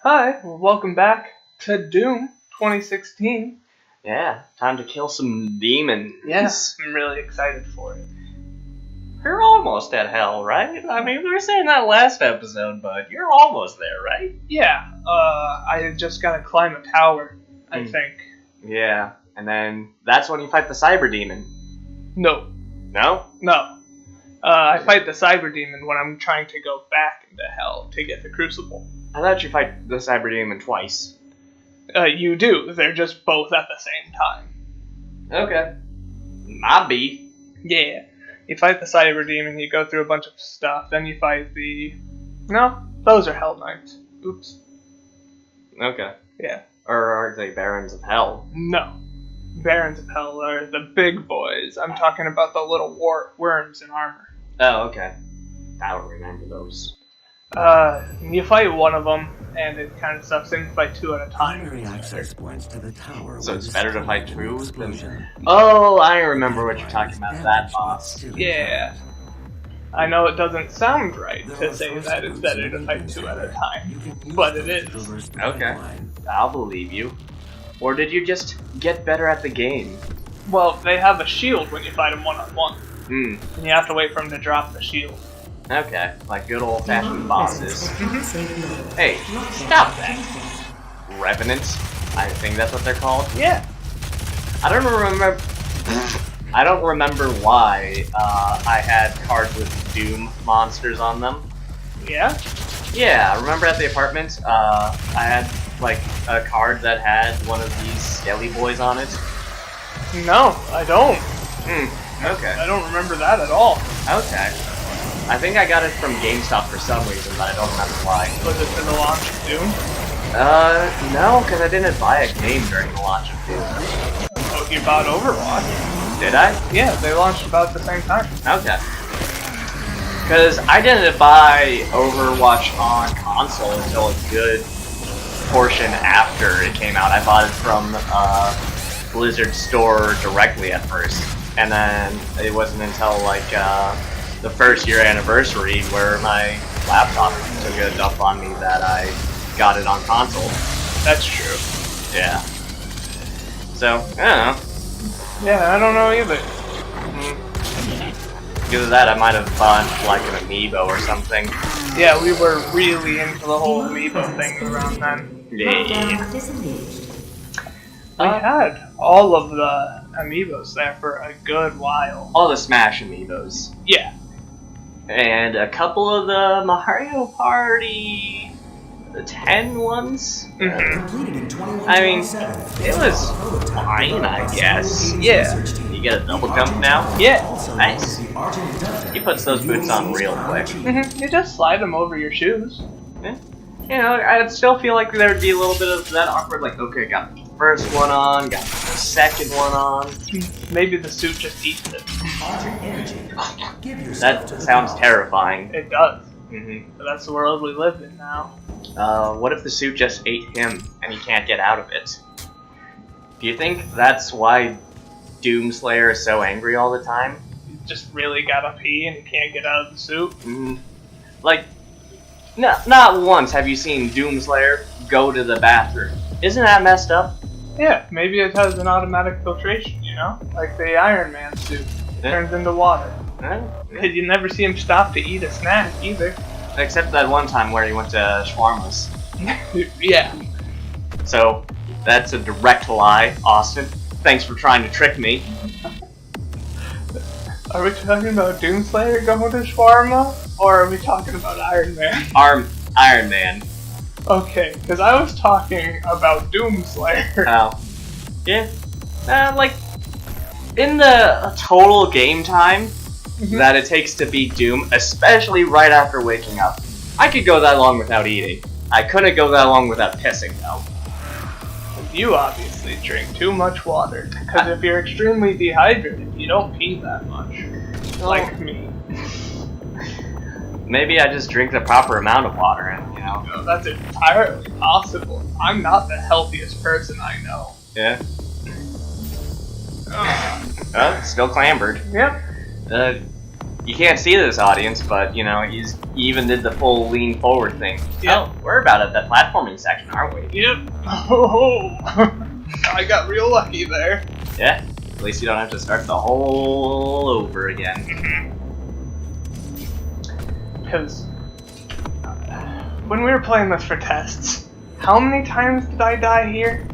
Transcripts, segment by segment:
Hi, welcome back to Doom 2016. Yeah, time to kill some demons. Yes, I'm really excited for it. You're almost at hell, right? I mean, we were saying that last episode, but you're almost there, right? Yeah, I just gotta climb a tower, I think. Yeah, and then that's when you fight the cyber demon. No. No? No. I fight the cyber demon when I'm trying to go back into hell to get the crucible. I thought you fight the cyber demon twice. You do. They're just both at the same time. Okay. Might be. Yeah. You fight the cyber demon, you go through a bunch of stuff, then you fight the... No, those are Hell Knights. Oops. Okay. Yeah. Or are they barons of hell? No. Barons of Hell are the big boys. I'm talking about the little worms in armor. Oh, okay. I don't remember those. You fight one of them, and it kind of sucks in. You fight two at a time. Primary access points to the tower. So it's better to fight two than... Oh, I remember what you're talking about, that boss. Yeah. I know it doesn't sound right to say that it's better to fight two at a time, but it is. Okay. I'll believe you. Or did you just get better at the game? Well, they have a shield when you fight them one-on-one. Hmm. And you have to wait for them to drop the shield. Okay, like good old-fashioned bosses. Hey, stop that! Revenant? I think that's what they're called. Yeah. I don't remember. I don't remember why I had cards with Doom monsters on them. Yeah. Yeah, I remember at the apartment, I had like a card that had one of these skelly boys on it. No, I don't. Okay. I don't remember that at all. Okay. I think I got it from GameStop for some reason, but I don't remember why. Was it for the launch of Doom? No, because I didn't buy a game during the launch of Doom. Oh, you bought Overwatch? Did I? Yeah, they launched about the same time. Okay. Because I didn't buy Overwatch on console until a good portion after it came out. I bought it from Blizzard store directly at first. And then it wasn't until like the first year anniversary where my laptop took a dump on me that I got it on console. That's true. Yeah. So, I don't know. Yeah, I don't know either. Because of that, I might have bought like an amiibo or something. Yeah, we were really into the whole amiibo thing around then. Yeah. We had all of the amiibos there for a good while. All the Smash amiibos. Yeah. And a couple of the Mario Party 10 ones. I mean, it was fine, I guess. Yeah. You get a double jump now? Yeah. Nice. He puts those boots on real quick. You just slide them over your shoes. Yeah. You know, I'd still feel like there would be a little bit of that awkward, like, okay, got the first one on, got the second one on. Maybe the suit just eats it. That sounds terrifying. It does. Mm-hmm. But that's the world we live in now. What if the suit just ate him and he can't get out of it? Do you think that's why Doomslayer is so angry all the time? You just really gotta pee and you can't get out of the suit. Like, not once have you seen Doomslayer go to the bathroom. Isn't that messed up? Yeah, maybe it has an automatic filtration, you know? Like the Iron Man suit. It turns into water. Because you never see him stop to eat a snack either. Except that one time where he went to Shawarma's. Yeah. So, that's a direct lie, Austin. Thanks for trying to trick me. Are we talking about Doomslayer going to Shawarma? Or are we talking about Iron Man? Iron Man. Okay, because I was talking about Doomslayer. Oh. Yeah. Like, in the total game time that it takes to beat Doom, especially right after waking up, I could go that long without eating. I couldn't go that long without pissing, though. You obviously drink too much water. Because if you're extremely dehydrated, you don't pee that much. Like me. Maybe I just drink the proper amount of water, and, you know. No, that's entirely possible. I'm not the healthiest person I know. Yeah. Still clambered. Yep. You can't see this, audience, but, you know, he even did the full lean forward thing. Yep. Oh, we're about at that platforming section, aren't we? Yep. Oh, I got real lucky there. Yeah. At least you don't have to start the whole over again. Because when we were playing this for tests, how many times did I die here?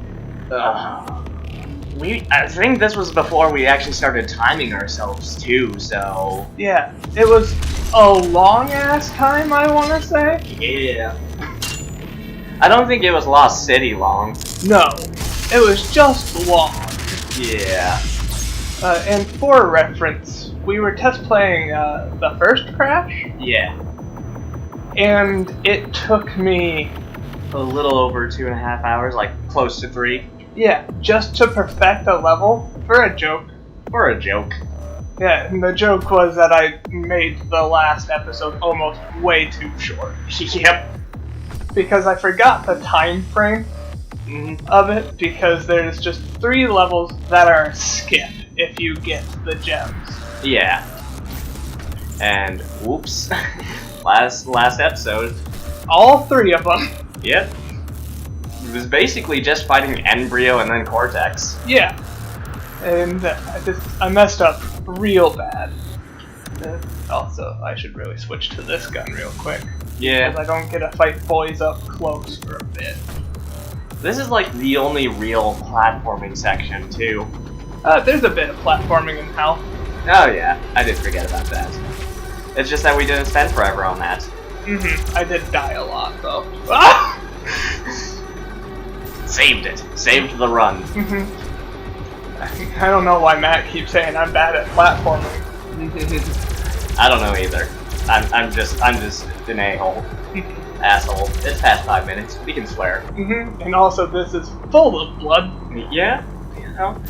I think this was before we actually started timing ourselves too, so... Yeah, it was a long-ass time, I want to say. Yeah. I don't think it was Lost City long. No, it was just long. Yeah. And for reference, we were test playing the first Crash, Yeah. and it took me, A little over 2.5 hours, like close to 3. yeah, just to perfect a level for a joke. For a joke. Yeah, and the joke was that I made the last episode almost way too short. Yep. Because I forgot the time frame of it, because there's just 3 levels that are a skip if you get the gems. Yeah. And whoops. last episode. All 3 of them. Yep. It was basically just fighting Embryo and then Cortex. Yeah. And I messed up real bad. Also, I should really switch to this gun real quick. Yeah. Because I don't get to fight boys up close for a bit. This is like the only real platforming section too. There's a bit of platforming in hell. Oh yeah, I did forget about that. It's just that we didn't spend forever on that. I did die a lot though. Ah! Saved it. Saved the run. I don't know why Matt keeps saying I'm bad at platforming. I don't know either. I'm just an a-hole. Asshole. It's past 5 minutes. We can swear. And also this is full of blood. Yeah, you know.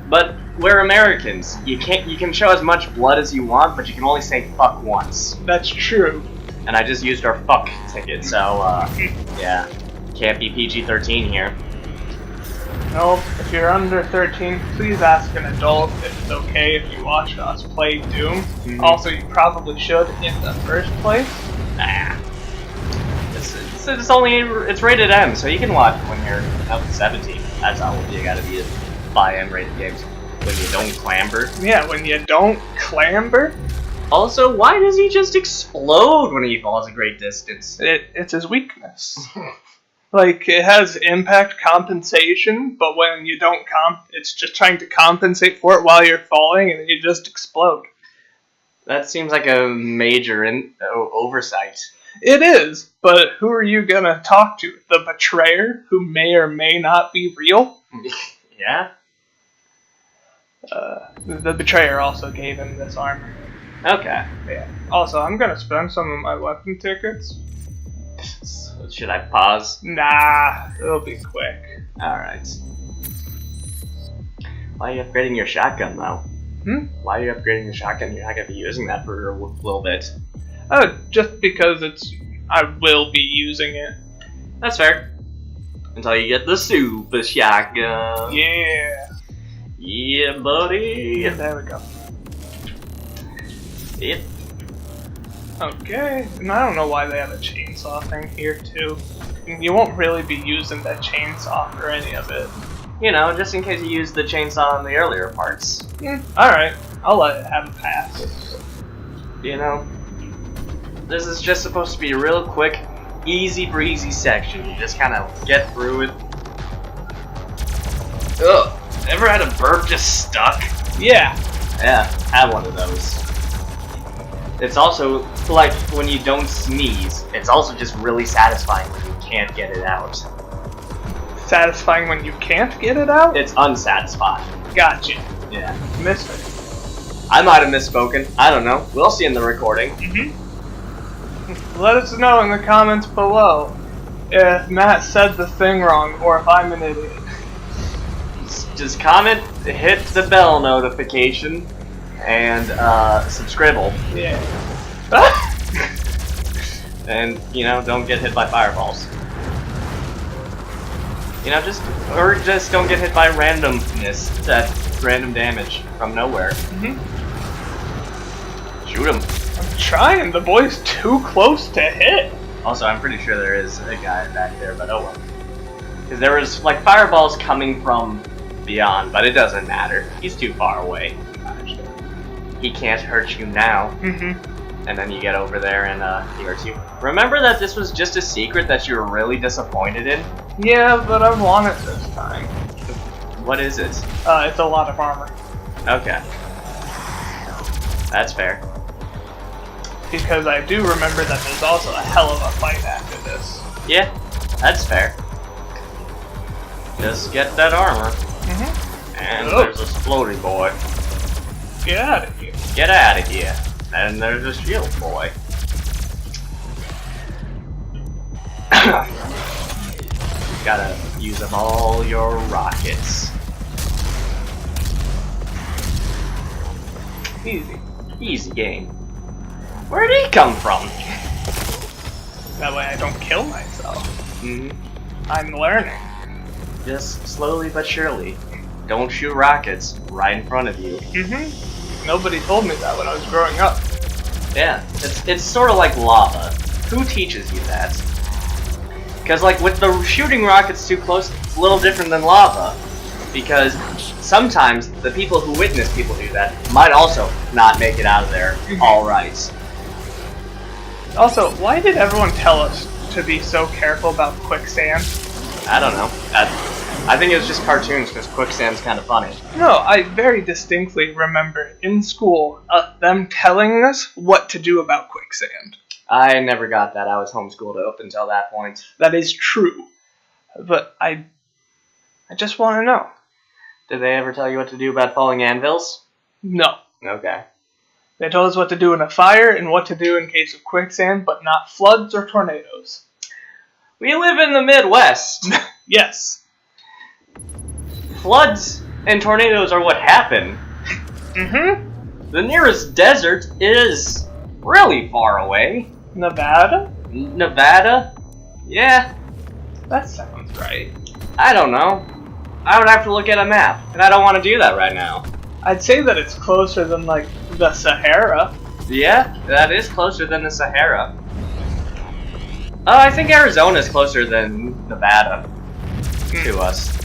But we're Americans. You can show as much blood as you want, but you can only say fuck once. That's true. And I just used our fuck ticket, so yeah. Can't be PG-13 here. No, if you're under 13, please ask an adult if it's okay if you watch us play Doom. Also, you probably should in the first place. Nah. It's only it's rated M, so you can watch it when you're up to 17. That's all you gotta be to buy M-rated games. When you don't clamber. Yeah, when you don't clamber. Also, why does he just explode when he falls a great distance? It's his weakness. Like, it has impact compensation, but when you don't it's just trying to compensate for it while you're falling, and you just explode. That seems like a major oversight. It is, but who are you gonna talk to? The betrayer, who may or may not be real? Yeah? The betrayer also gave him this armor. Okay. Yeah. Also, I'm gonna spend some of my weapon tickets. Should I pause? Nah, it'll be quick. Alright. Why are you upgrading your shotgun, though? Why are you upgrading your shotgun? You're not gonna be using that for a little bit. Just because I will be using it. That's fair. Until you get the super shotgun. Yeah. Yeah, buddy. There we go. Yep. Okay, and I don't know why they have a chainsaw thing here too. You won't really be using that chainsaw for any of it. You know, just in case you use the chainsaw on the earlier parts. Alright, I'll let it have a pass. You know, this is just supposed to be a real quick, easy breezy section. You just kind of get through it. Ugh, ever had a burp just stuck? Yeah. Yeah, have one of those. It's also, like, when you don't sneeze, it's also just really satisfying when you can't get it out. Satisfying when you can't get it out? It's unsatisfying. Gotcha. Yeah. Missed it. I might have misspoken. I don't know. We'll see in the recording. Let us know in the comments below if Matt said the thing wrong or if I'm an idiot. Just comment, hit the bell notification, and subscribe. Yeah. And, you know, don't get hit by fireballs. You know, just don't get hit by randomness, that random damage from nowhere. Shoot him. I'm trying. The boy's too close to hit. Also, I'm pretty sure there is a guy back there, but oh well. Because there was, like, fireballs coming from beyond, but it doesn't matter. He's too far away. He can't hurt you now. Mm-hmm. And then you get over there and he hurts you. Remember that this was just a secret that you were really disappointed in? Yeah, but I want it this time. What is it? It's a lot of armor. Okay. That's fair. Because I do remember that there's also a hell of a fight after this. Yeah, that's fair. Just get that armor. Mm-hmm. And Oh. there's this floaty boy. Get out of here. Get out of here. And there's a shield boy. Gotta use up all your rockets. Easy. Easy game. Where'd he come from? That way I don't kill myself. Mm-hmm. I'm learning. Just slowly but surely. Don't shoot rockets right in front of you. Mm-hmm. Nobody told me that when I was growing up. Yeah, it's sort of like lava. Who teaches you that? Because, like, with the shooting rockets too close, it's a little different than lava. Because sometimes the people who witness people do that might also not make it out of there alright. Also, why did everyone tell us to be so careful about quicksand? I don't know. I think it was just cartoons because quicksand's kind of funny. No, I very distinctly remember in school them telling us what to do about quicksand. I never got that. I was homeschooled up until that point. That is true. But I just want to know. Did they ever tell you what to do about falling anvils? No. Okay. They told us what to do in a fire and what to do in case of quicksand, but not floods or tornadoes. We live in the Midwest. Yes. Floods and tornadoes are what happen. Mm-hmm. The nearest desert is really far away. Nevada? Nevada? Yeah, That sounds right. I don't know. I would have to look at a map, and I don't want to do that right now. I'd say that it's closer than, like, the Sahara. Yeah, that is closer than the Sahara. Oh, I think Arizona's closer than Nevada to us.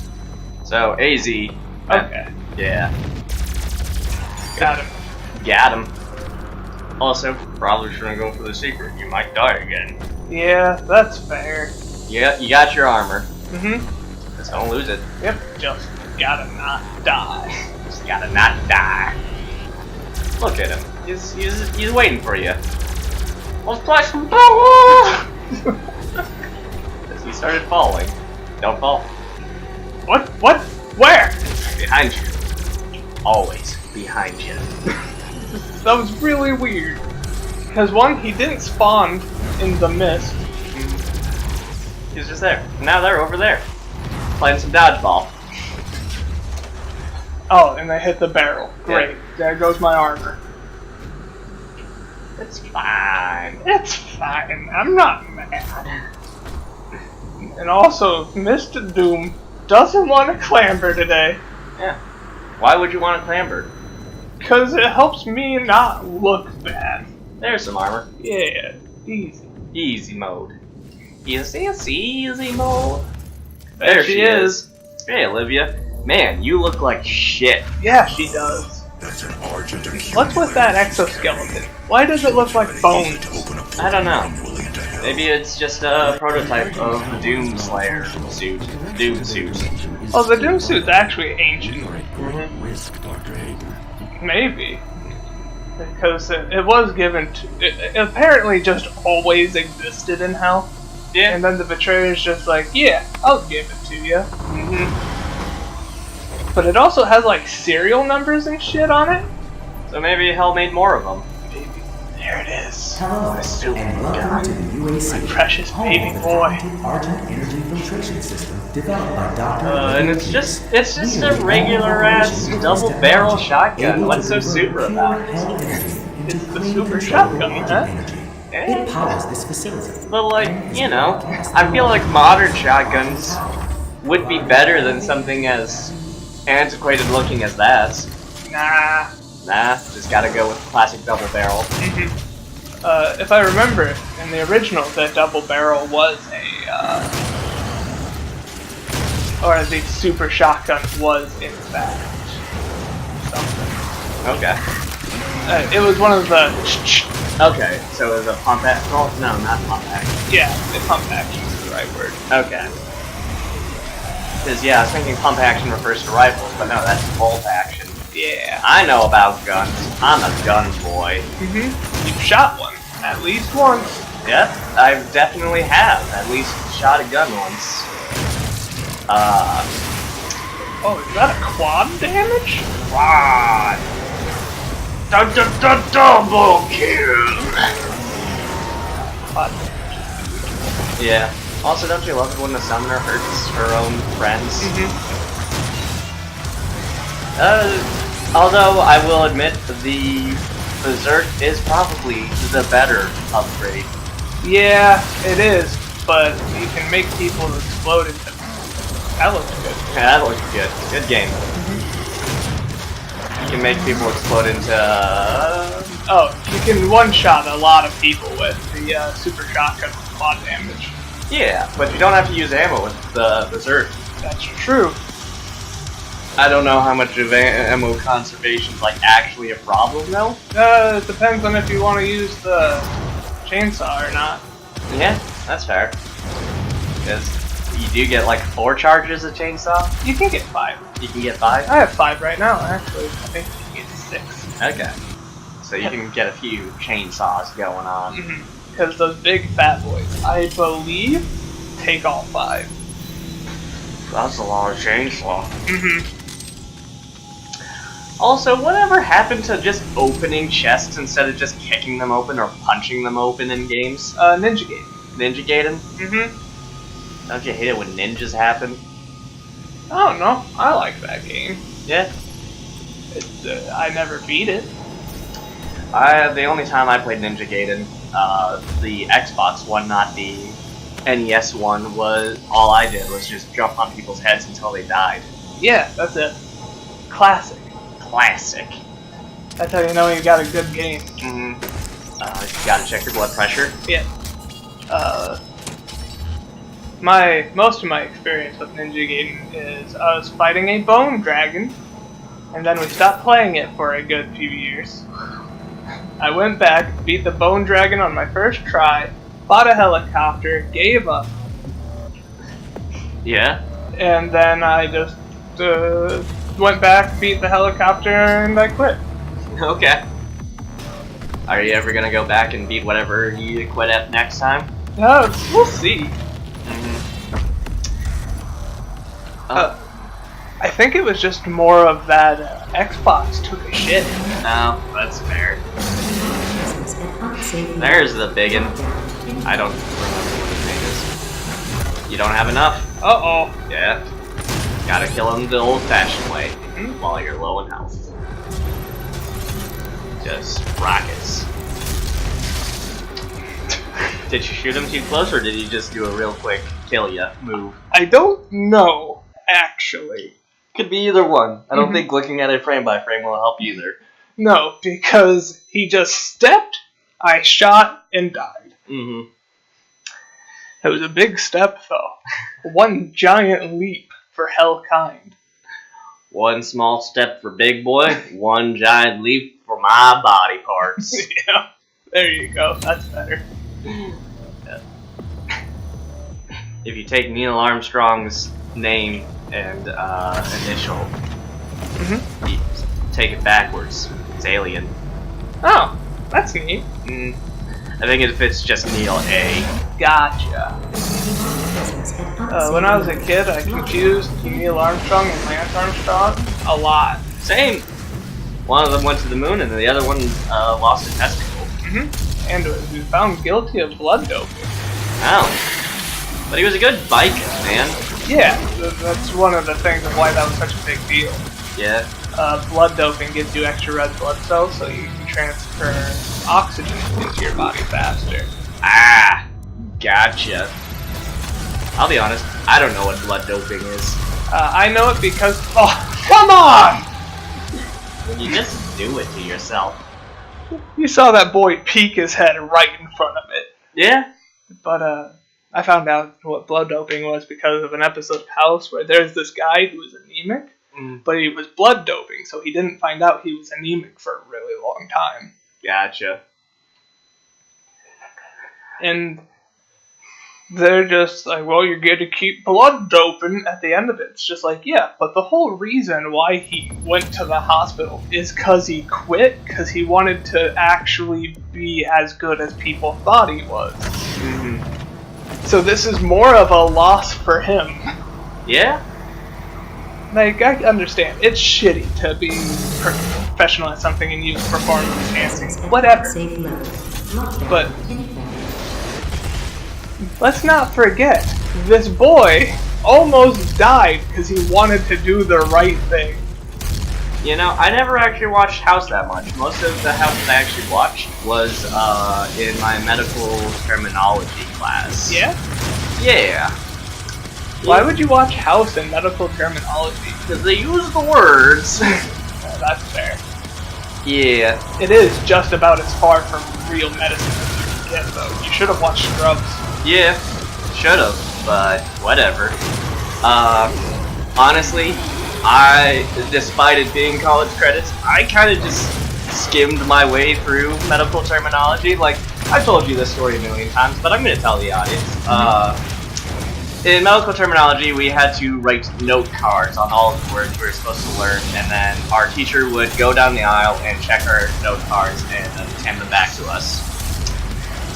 So, AZ. Okay. Yeah. Got him. Got him. Also, probably shouldn't go for the secret. You might die again. Yeah, that's fair. Yeah, you got your armor. Mm-hmm. Just don't lose it. Yep, just gotta not die. Just gotta not die. Look at him. He's waiting for you. Let's play some power! As he started falling. Don't fall. What? What? Where? Behind you. Always behind you. That was really weird. Because one, he didn't spawn in the mist. He's just there. Now they're over there. Playing some dodgeball. Oh, and they hit the barrel. Great. Yeah. There goes my armor. It's fine. It's fine. I'm not mad. And also, Mr. Doom doesn't want to clamber today. Yeah. Why would you want to clamber? Because it helps me not look bad. There's some armor. Yeah, easy. Easy mode. Easy mode. There she is. Hey, Olivia. Man, you look like shit. Yeah, she does. That's an argent and What's with that exoskeleton? Why does it look like bones? I don't know. Maybe it's just a prototype of the Doom Slayer suit. Doom suit. Oh, the Doom suit's actually ancient. Risk, Dr. Hayden. Maybe. Because it was given to... It apparently just always existed in Hell. Yeah. And then the Betrayer's just like, yeah, I'll give it to you. But it also has, like, serial numbers and shit on it. So maybe Hell made more of them. There it is. Hello, and welcome to the UAC. My precious home baby of the boy. patented Argent energy filtration system developed by Dr. And it's just a regular ass double barrel shotgun. What's so super about it? It's the super shotgun, huh? Yeah. It powers this facility. But like, you know, I feel like modern shotguns would be better than something as antiquated looking as that. Nah. Nah, just gotta go with classic double barrel. If I remember, in the original, the double barrel was or the super shotgun was in fact something. Okay. It was one of the. Okay, so it was a pump action. Oh, no, not pump action. Yeah, the pump action is the right word. Okay. Because, yeah, I was thinking pump action refers to rifles, but no, that's bolt action. Yeah. I know about guns. I'm a gun boy. You've shot one. At least once. Yep, I definitely have. At least shot a gun once. Oh, is that a quad damage? Quad. Double kill. Quad. Yeah. Also, don't you love it when the summoner hurts her own friends? Although I will admit the Berserk is probably the better upgrade. Yeah, it is, but you can make people explode into. That looks good. Yeah, that looks good. Good game. You can make people explode into. Oh, you can one-shot a lot of people with the super shotgun quad damage. Yeah, but you don't have to use ammo with the Berserk. That's true. I don't know how much of ammo conservation is like actually a problem though. It depends on if you want to use the chainsaw or not. Yeah, that's fair. Because you do get like 4 charges of chainsaw. You can get 5. You can get 5? I have 5 right now, actually. I think you can get 6. Okay. So you can get a few chainsaws going on. Because those big fat boys, I believe, take all 5. That's a lot of chainsaw. Also, whatever happened to just opening chests instead of just kicking them open or punching them open in games? Ninja Gaiden. Ninja Gaiden? Don't you hate it when ninjas happen? I don't know. I like that game. Yeah. It's, I never beat it. The only time I played Ninja Gaiden, the Xbox one, not the NES one, was all I did was just jump on people's heads until they died. Yeah, that's it. Classic. Classic. That's how you know you got a good game. You gotta check your blood pressure. Yeah. Most of my experience with Ninja Gaiden is I was fighting a bone dragon, and then we stopped playing it for a good few years. I went back, beat the bone dragon on my first try, bought a helicopter, gave up. Yeah? And then I just went back, beat the helicopter, and I quit. Okay. Are you ever gonna go back and beat whatever you quit at next time? We'll see. I think it was just more of that Xbox took a shit. No, that's fair. There's the biggin. I don't remember what his name is. You don't have enough? Uh-oh. Yeah. Gotta kill him the old-fashioned way while you're low in health. Just rockets. Did you shoot him too close, or did he just do a real quick kill ya move? I don't know, actually. Could be either one. I don't think looking at it frame by frame will help either. No, because he just stepped, I shot, and died. It was a big step, though. One giant leap for Hellkind. One small step for big boy, one giant leap for my body parts. Yeah, there you go. That's better. If you take Neil Armstrong's name and initial, you take it backwards. It's alien. Oh, that's neat. I think if it's just Neil A. Gotcha. When I was a kid, I confused Neil Armstrong and Lance Armstrong a lot. Same. One of them went to the moon, and the other one lost a testicle. And was found guilty of blood doping. Oh. But he was a good biker, man. Yeah, that's one of the things of why that was such a big deal. Yeah. Blood doping gives you extra red blood cells, so you can transfer oxygen into your body faster. Ah, gotcha. I'll be honest, I don't know what blood doping is. I know it because... Oh, come on! when you just do it to yourself. You saw that boy peek his head right in front of it. Yeah. But I found out what blood doping was because of an episode of House where there's this guy who was anemic, but he was blood doping, so he didn't find out he was anemic for a really long time. Gotcha. And they're just like, well, you're going to keep blood doping at the end of it. It's just like, yeah, but the whole reason why he went to the hospital is because he quit, because he wanted to actually be as good as people thought he was. So this is more of a loss for him. Yeah? Like, I understand. It's shitty to be professional at something and use performance enhancing. Whatever. But let's not forget, this boy almost died because he wanted to do the right thing. You know, I never actually watched House that much. Most of the House that I actually watched was in my medical terminology class. Yeah? Yeah. Why would you watch House in medical terminology? Because they use the words. Oh, that's fair. Yeah. It is just about as far from real medicine as you can get, though. You should have watched Scrubs. Yeah. Should've, but whatever. Honestly, despite it being college credits, I kind of just skimmed my way through medical terminology. Like, I've told you this story a million times, but I'm going to tell the audience. In medical terminology, we had to write note cards on all of the words we were supposed to learn, and then our teacher would go down the aisle and check our note cards and hand them back to us.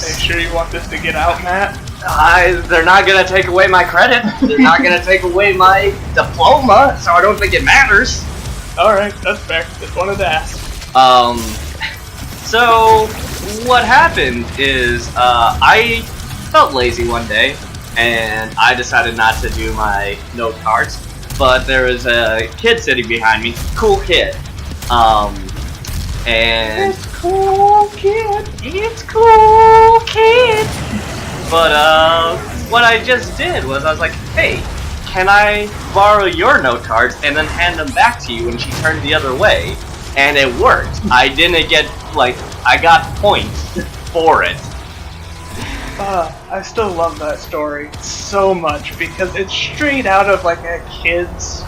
Are you sure you want this to get out, Matt? They're not going to take away my credit. They're not going to take away my diploma, so I don't think it matters. Alright, that's fair. Just wanted to ask. So, what happened is, I felt lazy one day, and I decided not to do my note cards, but there was a kid sitting behind me, cool kid, and... It's cool, kid! It's cool, kid! But, what I just did was I was like, hey, can I borrow your note cards and then hand them back to you? And she turned the other way, and it worked. I didn't get, I got points for it. I still love that story so much because it's straight out of like a kid's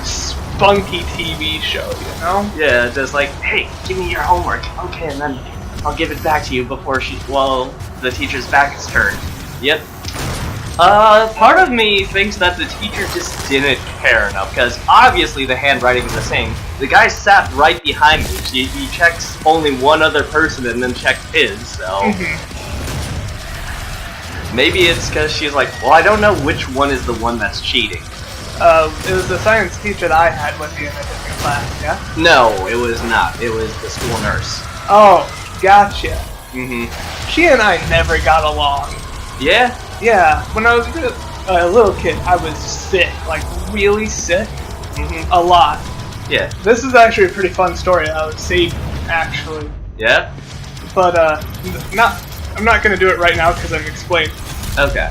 spunky TV show, you know? Yeah, just like, hey, give me your homework. Okay, and then I'll give it back to you before the teacher's back is turned. Yep. Part of me thinks that the teacher just didn't care enough, because obviously the handwriting is the same. The guy sat right behind me. He checks only one other person and then checked his, so... Maybe it's because she's like, well, I don't know which one is the one that's cheating. It was the science teacher that I had with you in a different class, yeah? No, it was not. It was the school nurse. Oh, gotcha. Mm-hmm. She and I never got along. Yeah? Yeah, when I was a little kid, I was sick, like really sick, a lot. Yeah. This is actually a pretty fun story. I was saving, actually. Yeah? But I'm not gonna do it right now because I'm explaining. Okay.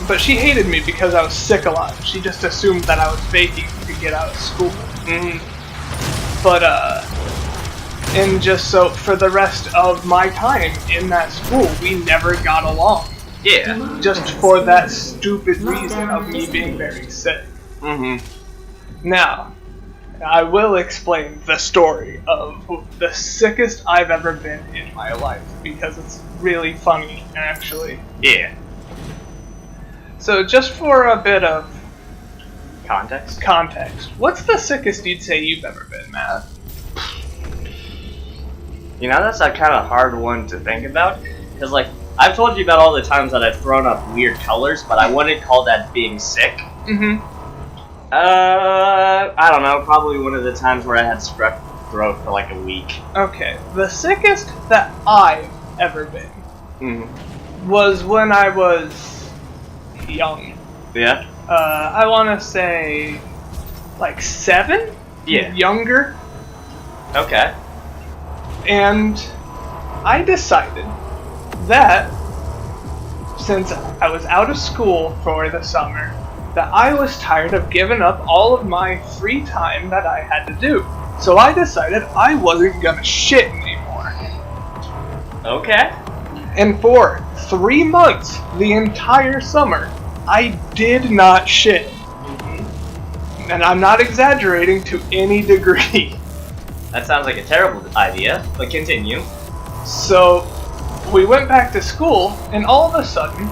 But she hated me because I was sick a lot. She just assumed that I was faking to get out of school. But and just so for the rest of my time in that school, we never got along. Yeah. Just for that stupid reason of me being very sick. Now, I will explain the story of the sickest I've ever been in my life because it's really funny, actually. Yeah. So just for a bit of Context? what's the sickest you'd say you've ever been, Matt? You know, that's a kind of hard one to think about, because, I've told you about all the times that I've thrown up weird colors, but I wouldn't call that being sick. I don't know, probably one of the times where I had strep throat for a week. Okay, the sickest that I've ever been was when I was young. Yeah? I want to say 7? Yeah. Younger. Okay. And I decided that since I was out of school for the summer, that I was tired of giving up all of my free time that I had to do. So I decided I wasn't gonna shit anymore. Okay. And for 3 months, the entire summer, I did not shit. And I'm not exaggerating to any degree. That sounds like a terrible idea, but continue. So we went back to school, and all of a sudden,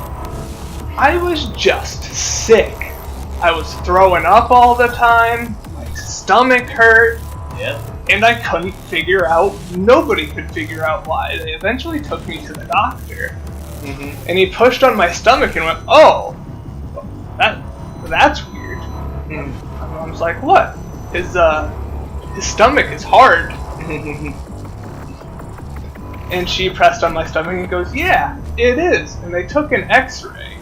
I was just sick. I was throwing up all the time, my stomach hurt, Yep. and I couldn't figure out, nobody could figure out why. They eventually took me to the doctor, and he pushed on my stomach and went, "Oh, that's weird." And I was like, "What? His stomach is hard." And she pressed on my stomach and goes, "Yeah, it is." And they took an x-ray,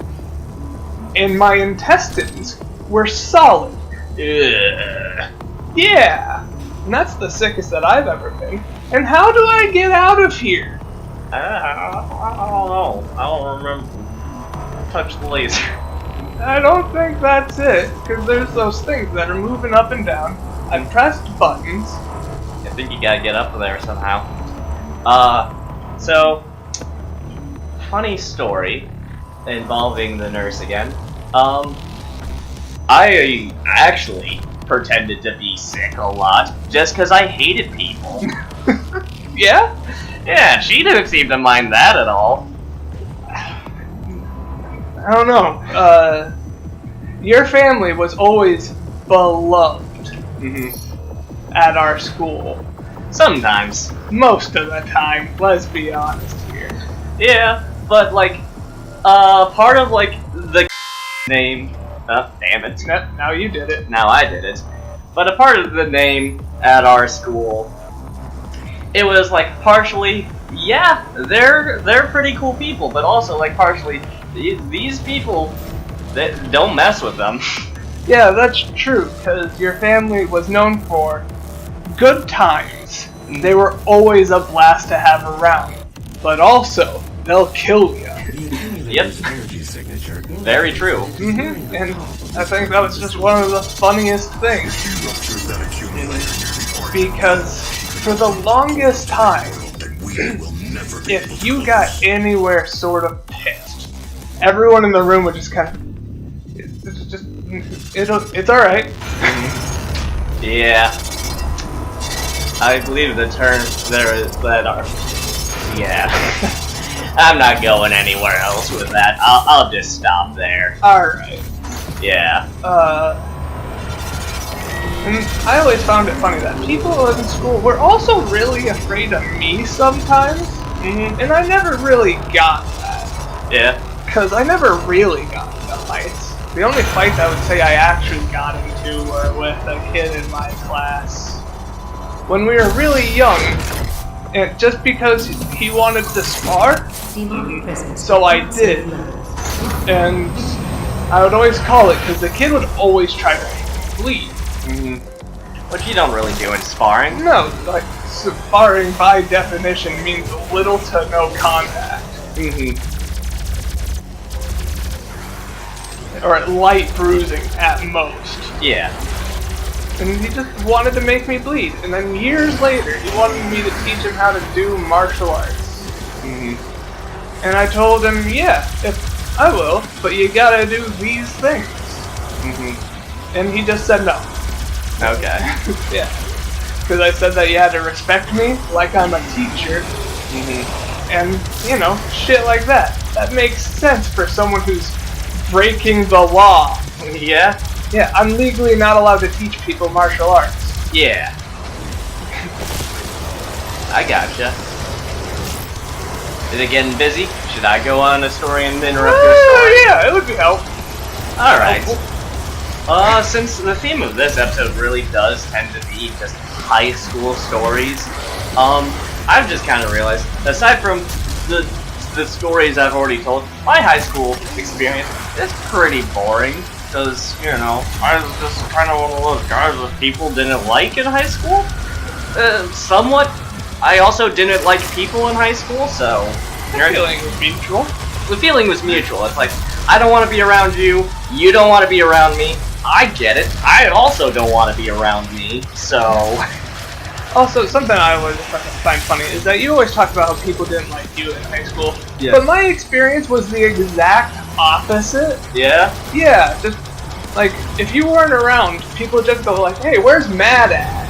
and my intestines were solid. Ugh. Yeah, and that's the sickest that I've ever been. And how do I get out of here? I don't know. I don't remember. Touch the laser. I don't think that's it, because there's those things that are moving up and down. I pressed buttons. I think you gotta get up there somehow. So, funny story involving the nurse again. I actually pretended to be sick a lot just because I hated people. Yeah? Yeah, she didn't seem to mind that at all. I don't know. Your family was always beloved at our school. Sometimes. Most of the time, let's be honest here. Yeah, but like, part of like the name. Oh, damn it. Now you did it. Now I did it. But a part of the name at our school, it was like partially, yeah, they're pretty cool people, but also like partially, these people, don't mess with them. Yeah, that's true, because your family was known for good times. They were always a blast to have around, but also, they'll kill you. Yep. Very true. And I think that was just one of the funniest things. Because for the longest time, if you got anywhere sort of pissed, everyone in the room would just kind of, it's alright. Yeah. I believe the term there is that are, yeah. I'm not going anywhere else with that. I'll just stop there. Alright. Yeah. And I always found it funny that people in school were also really afraid of me sometimes. And I never really got that. Yeah. Because I never really got into fights. The only fights I would say I actually got into were with a kid in my class. When we were really young, and just because he wanted to spar, so I did. And I would always call it, because the kid would always try to make me bleed. Which you don't really do in sparring. No, like, sparring by definition means little to no contact. Or light bruising at most. Yeah. And he just wanted to make me bleed. And then years later, he wanted me to teach him how to do martial arts. And I told him, yeah, I will, but you gotta do these things. And he just said no. Okay. Yeah. Because I said that you had to respect me like I'm a teacher. And, you know, shit like that. That makes sense for someone who's breaking the law. Yeah? Yeah, I'm legally not allowed to teach people martial arts. Yeah. I gotcha. Is it getting busy? Should I go on a story and interrupt your story? Yeah, it would be helpful. Alright. Since the theme of this episode really does tend to be just high school stories, I've just kind of realized, aside from the stories I've already told, my high school experience is pretty boring. Because, you know, I was just kind of one of those guys that people didn't like in high school. Somewhat. I also didn't like people in high school, so... The feeling was mutual. The feeling was mutual. It's like, I don't want to be around you, you don't want to be around me. I get it. I also don't want to be around me, so... Also, something I always find funny is that you always talk about how people didn't like you in high school. Yeah. But my experience was the exact opposite. Yeah? Yeah, just like if you weren't around, people just go like, "Hey, where's Matt at?"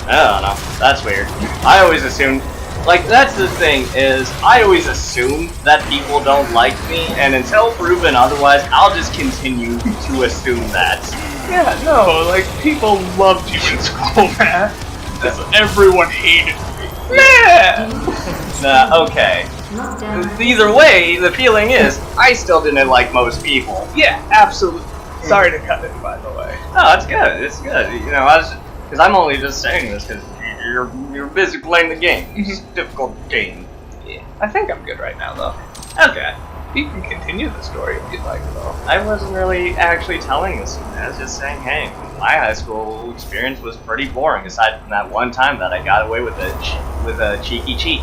I don't know. That's weird. I always assumed, like, that's the thing, is I always assume that people don't like me, and until proven otherwise, I'll just continue to assume that. Yeah, no, like people loved you in school, Matt. Everyone hated me. Matt! Nah, okay. Either way, the feeling is, I still didn't like most people. Yeah, absolutely. Sorry to cut in, by the way. No, it's good. It's good. You know, because I'm only just saying this because you're busy playing the game. It's a difficult game. Yeah, I think I'm good right now, though. Okay. You can continue the story if you'd like, though. I wasn't really actually telling this. I was just saying, hey, my high school experience was pretty boring, aside from that one time that I got away with a cheeky cheat.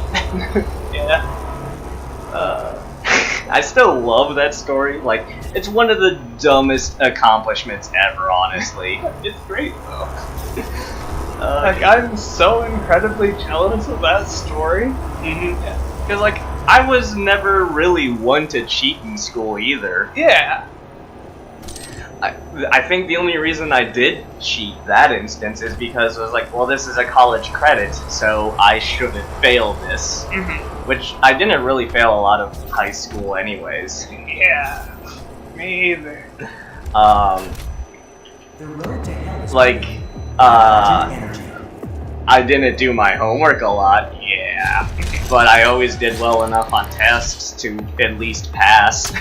Yeah. I still love that story. Like, it's one of the dumbest accomplishments ever, honestly. It's great, though. Like, I'm so incredibly jealous of that story. Because, like, I was never really one to cheat in school either. Yeah. I think the only reason I did cheat that instance is because it was like, well, this is a college credit, so I shouldn't fail this. Which I didn't really fail a lot of high school anyways. Yeah. Me either. Like, I didn't do my homework a lot, yeah. But I always did well enough on tests to at least pass.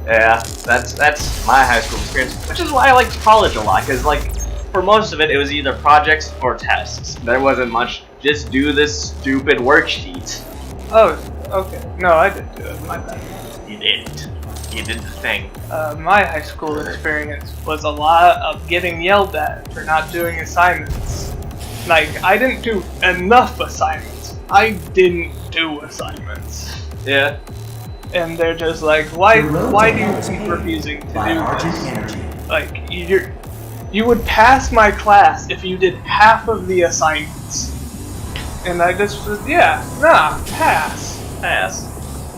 Yeah, that's my high school experience, which is why I liked college a lot, because, like, for most of it, it was either projects or tests. There wasn't much, just do this stupid worksheet. Oh, okay. No, I didn't do it. My bad. You didn't. You did the thing. My high school experience was a lot of getting yelled at for not doing assignments. Like, I didn't do enough assignments. I didn't do assignments. Yeah. And they're just like, why do you keep refusing to do this? Like, you would pass my class if you did half of the assignments. And I just was, pass.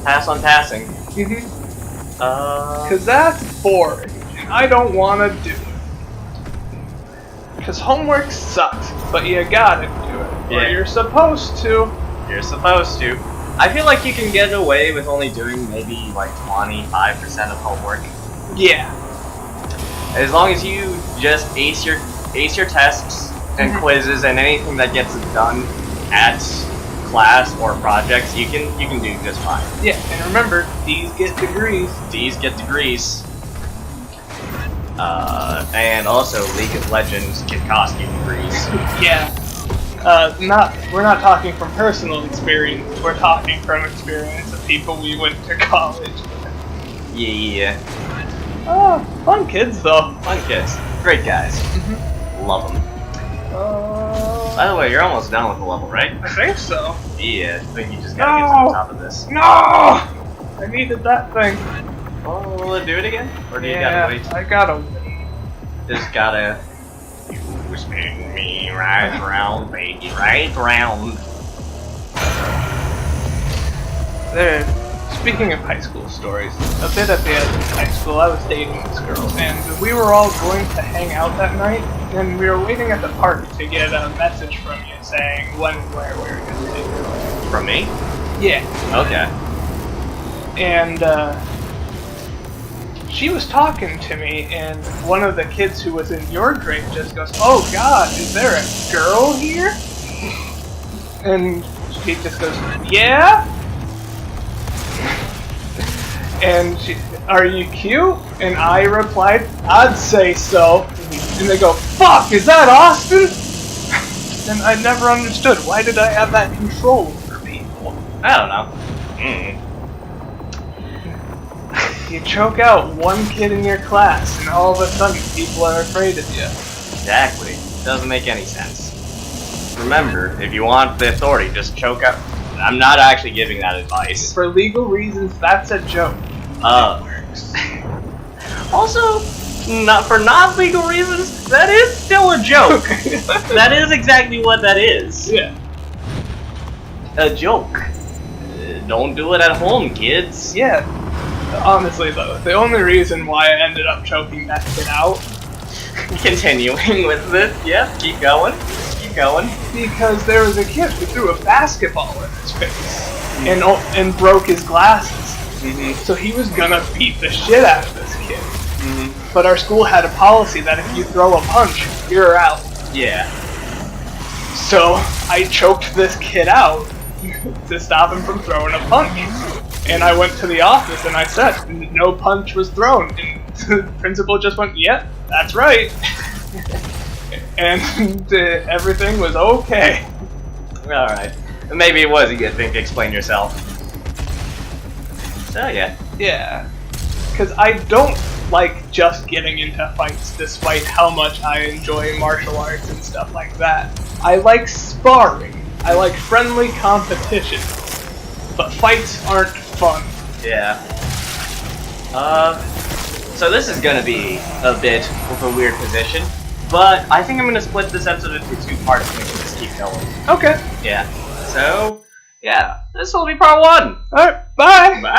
Pass on passing. Cause that's boring. And I don't wanna do it. Cause homework sucks, but you gotta do it. Or Yeah. you're supposed to. You're supposed to. I feel like you can get away with only doing maybe like 25% of homework. Yeah. As long as you just ace your tests and quizzes and anything that gets done at class or projects, you can do just fine. Yeah, and remember, D's get degrees. D's get degrees. And also League of Legends can cost you degrees. Yeah. We're not talking from personal experience, we're talking from experience of people we went to college with. Yeah. Oh, fun kids though. Fun kids. Great guys. Love them. By the way, you're almost done with the level, right? I think so. Yeah, I think you just gotta get to the top of this. No! I needed that thing. Well, will it do it again? Or do you gotta wait? I gotta wait. Just gotta... You spin me right round, baby, right round. There. Speaking of high school stories, a bit at the end of high school, I was dating this girl, and we were all going to hang out that night, and we were waiting at the park to get a message from you saying when and where we were going to take her. From me? Yeah. Okay. And, she was talking to me, and one of the kids who was in your grade just goes, "Oh God, is there a girl here?" And she just goes, "Yeah?" And she, "Are you cute?" And I replied, "I'd say so." And they go, "Fuck, is that Austin?" And I never understood, why did I have that control over people? I don't know. You choke out one kid in your class, and all of a sudden people are afraid of you. Exactly. Doesn't make any sense. Remember, if you want the authority, just choke out. I'm not actually giving that advice. For legal reasons, that's a joke. It works. Also, Not for non-legal reasons. That is still a joke. That is exactly what that is. Yeah. A joke. Don't do it at home, kids. Yeah. Honestly, though, the only reason why I ended up choking that kid out Continuing with this, yeah, keep going. Keep going. because there was a kid who threw a basketball in his face and broke his glasses. So he was gonna beat the shit out of this kid. But our school had a policy that if you throw a punch, you're out. Yeah. So I choked this kid out to stop him from throwing a punch. And I went to the office and I said, no punch was thrown. And the principal just went, yep, that's right. And everything was okay. Alright. Maybe it was a good thing to explain yourself. So, yeah. Yeah. Because I don't like just getting into fights despite how much I enjoy martial arts and stuff like that. I like sparring. I like friendly competition. But fights aren't fun. Yeah. So this is gonna be a bit of a weird position, but I think I'm gonna split this episode into 2 parts and we can just keep going. Okay. Yeah. So, yeah, this will be part 1. Alright, bye! Bye!